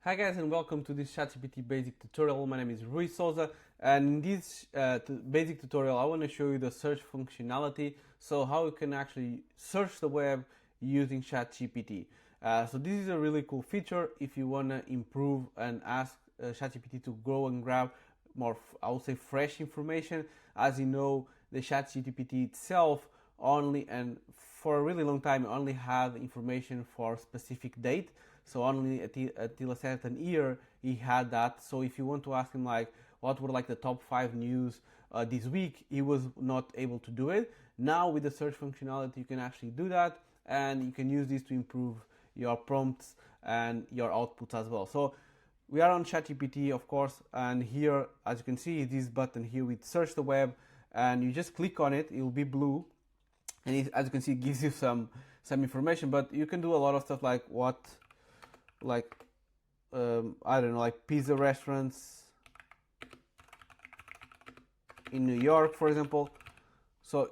Hi guys and welcome to this ChatGPT basic tutorial. My name is Rui Souza, and in this basic tutorial I want to show you the search functionality, so how you can actually search the web using ChatGPT. So this is a really cool feature if you want to improve and ask ChatGPT to go and grab more, I would say, fresh information. As you know, the ChatGPT itself only, and for a really long time, only had information for a specific date. So only until a certain year he had that. So if you want to ask him like what were like the top 5 news this week, he was not able to do it. Now with the search functionality you can actually do that, and you can use this to improve your prompts and your outputs as well. So we are on ChatGPT, of course, and here, as you can see, this button here with search the web, and you just click on it. It will be blue, and as you can see, it gives you some information. But you can do a lot of stuff like I don't know, like pizza restaurants in New York, for example. So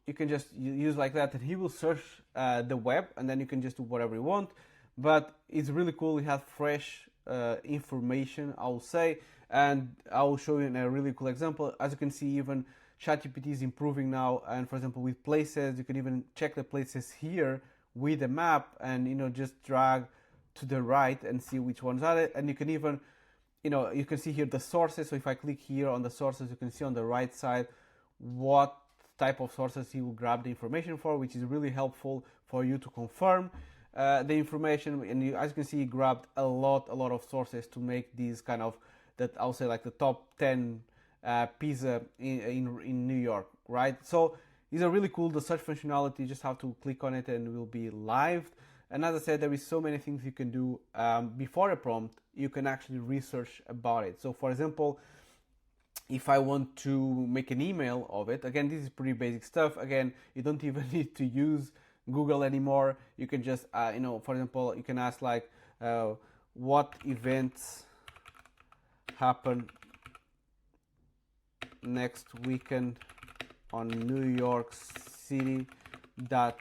you can just use like that, and he will search the web, and then you can just do whatever you want. But it's really cool. It has fresh information, I will say, and I will show you in a really cool example. As you can see, even ChatGPT is improving now, and for example, with places, you can even check the places here with a map, and just drag to the right and see which ones are it. And you can even, you can see here the sources. So if I click here on the sources, you can see on the right side what type of sources he will grab the information for, which is really helpful for you to confirm the information. And as you can see, he grabbed a lot of sources to make these kind of, that I'll say, like the top 10 pizza in New York, right? So these are really cool. The search functionality, you just have to click on it and it will be live. And as I said, there is so many things you can do before a prompt. You can actually research about it. So for example, if I want to make an email of it, again, this is pretty basic stuff. Again, you don't even need to use Google anymore. You can just, for example, you can ask like, what events happen next weekend on New York City that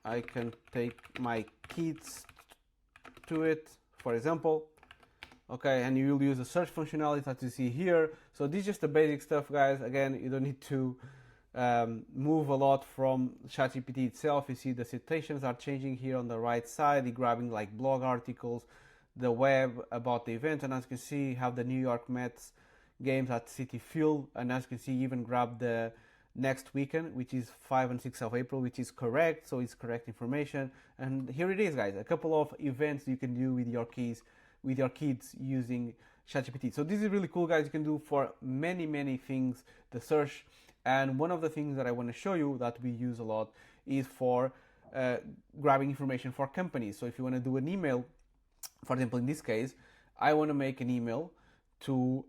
I can take my kids to it, for example. Okay, and you will use the search functionality that you see here. So this is just the basic stuff, guys. Again, you don't need to move a lot from ChatGPT itself. You see the citations are changing here on the right side. You're grabbing like blog articles, the web about the event, and as you can see, you have the New York Mets games at Citi Field, and as you can see, you even grab the next weekend, which is 5 and 6 of April, which is correct. So it's correct information. And here it is, guys, a couple of events you can do with your kids using ChatGPT. So this is really cool, guys. You can do for many things the search. And one of the things that I want to show you that we use a lot is for grabbing information for companies. So if you want to do an email, for example, in this case, I want to make an email to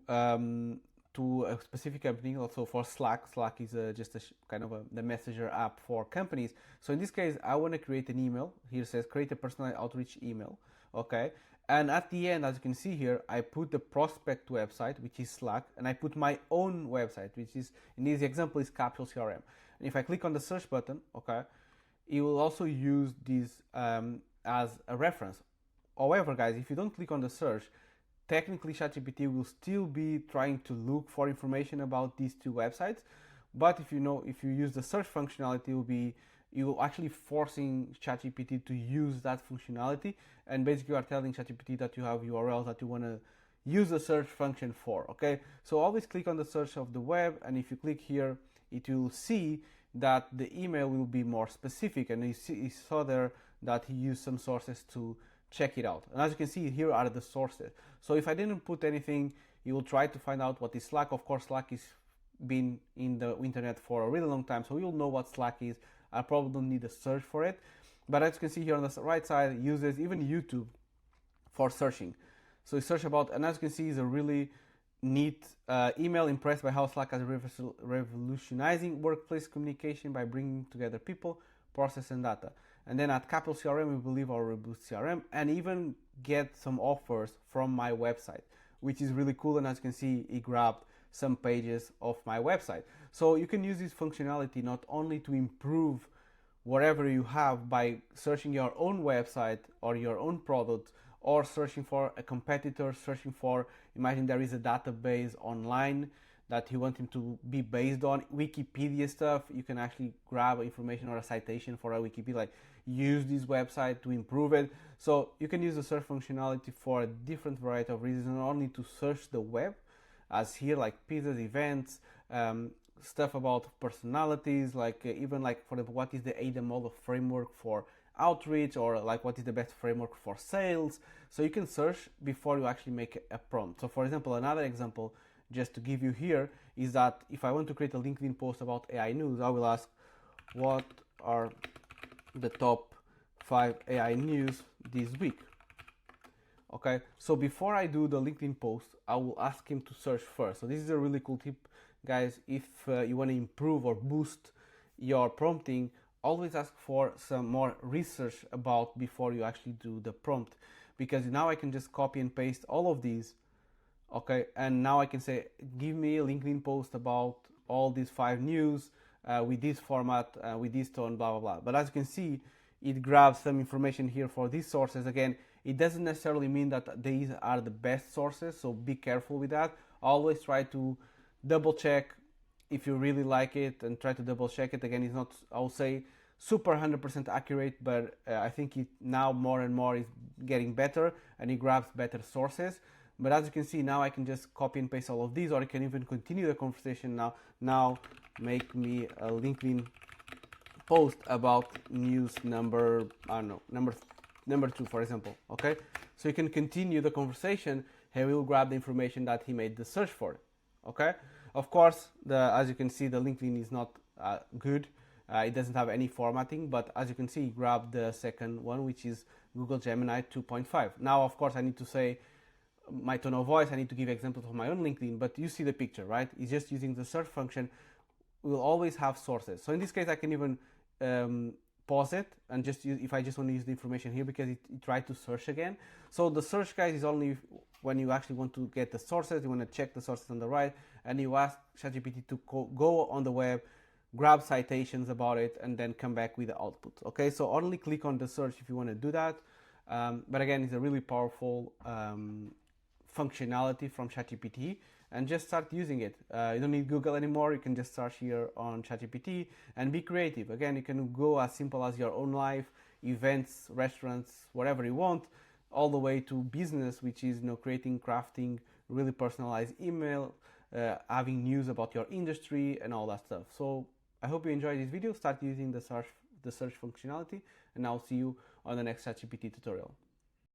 a specific company. Also for Slack is just kind of the messenger app for companies. So in this case, I want to create an email. Here it says create a personalized outreach email. Okay, and at the end, as you can see here, I put the prospect website, which is Slack, and I put my own website, which is, in this example, is Capsule CRM. And if I click on the search button, okay, it will also use this as a reference. However, guys, if you don't click on the search, technically ChatGPT will still be trying to look for information about these two websites. But if you use the search functionality, you will actually forcing ChatGPT to use that functionality, and basically you are telling ChatGPT that you have URLs that you want to use the search function for. Okay, so always click on the search of the web, and if you click here, it will see that the email will be more specific, and you saw there that he used some sources to check it out. And as you can see, here are the sources. So if I didn't put anything, you will try to find out what is Slack. Of course, Slack is been in the internet for a really long time, so you'll know what Slack is. I probably don't need a search for it. But as you can see here on the right side, it uses even YouTube for searching. So you search about, and as you can see, is a really neat email. Impressed by how Slack is revolutionizing workplace communication by bringing together people, process, and data. And then at Capital CRM, we believe our Reboot CRM, and even get some offers from my website, which is really cool. And as you can see, it grabbed some pages of my website. So you can use this functionality not only to improve whatever you have by searching your own website or your own product or searching for a competitor, searching for, imagine there is a database online that you want him to be based on, Wikipedia stuff. You can actually grab information or a citation for a Wikipedia, like use this website to improve it. So you can use the search functionality for a different variety of reasons, not only to search the web, as here, like pizzas, events, stuff about personalities, like even like for what is the AUDIT model framework for outreach, or like what is the best framework for sales. So you can search before you actually make a prompt. So for example, another example just to give you here is that if I want to create a LinkedIn post about AI news, I will ask what are the top 5 AI news this week. Okay, so before I do the LinkedIn post, I will ask him to search first. So this is a really cool tip, guys. If you want to improve or boost your prompting, always ask for some more research about before you actually do the prompt, because now I can just copy and paste all of these. Okay, and now I can say, give me a LinkedIn post about all these 5 news with this format, with this tone, blah, blah, blah. But as you can see, it grabs some information here for these sources. Again, it doesn't necessarily mean that these are the best sources, so be careful with that. Always try to double check if you really like it, and try to double check it. Again, it's not, I'll say, super 100% accurate, but I think it now more and more is getting better, and it grabs better sources. But as you can see, now I can just copy and paste all of these, or I can even continue the conversation now. Now make me a LinkedIn post about news number, I don't know, number 2, for example. Okay, so you can continue the conversation. He will grab the information that he made the search for. Okay, of course, as you can see, the LinkedIn is not good. It doesn't have any formatting, but as you can see, grab the second one, which is Google Gemini 2.5. Now, of course, I need to say my tone of voice, I need to give examples of my own LinkedIn, but you see the picture, right? It's just using the search function. We will always have sources. So in this case, I can even pause it and just use, if I just want to use the information here, because it tried to search again. So the search, guys, is only when you actually want to get the sources, you want to check the sources on the right, and you ask ChatGPT to go on the web, grab citations about it, and then come back with the output. Okay, so only click on the search if you want to do that. But again, it's a really powerful functionality from ChatGPT, and just start using it. You don't need Google anymore. You can just search here on ChatGPT and be creative. Again, you can go as simple as your own life, events, restaurants, whatever you want, all the way to business, which is, creating, crafting really personalized email, having news about your industry and all that stuff. So I hope you enjoyed this video. Start using the search functionality, and I'll see you on the next ChatGPT tutorial.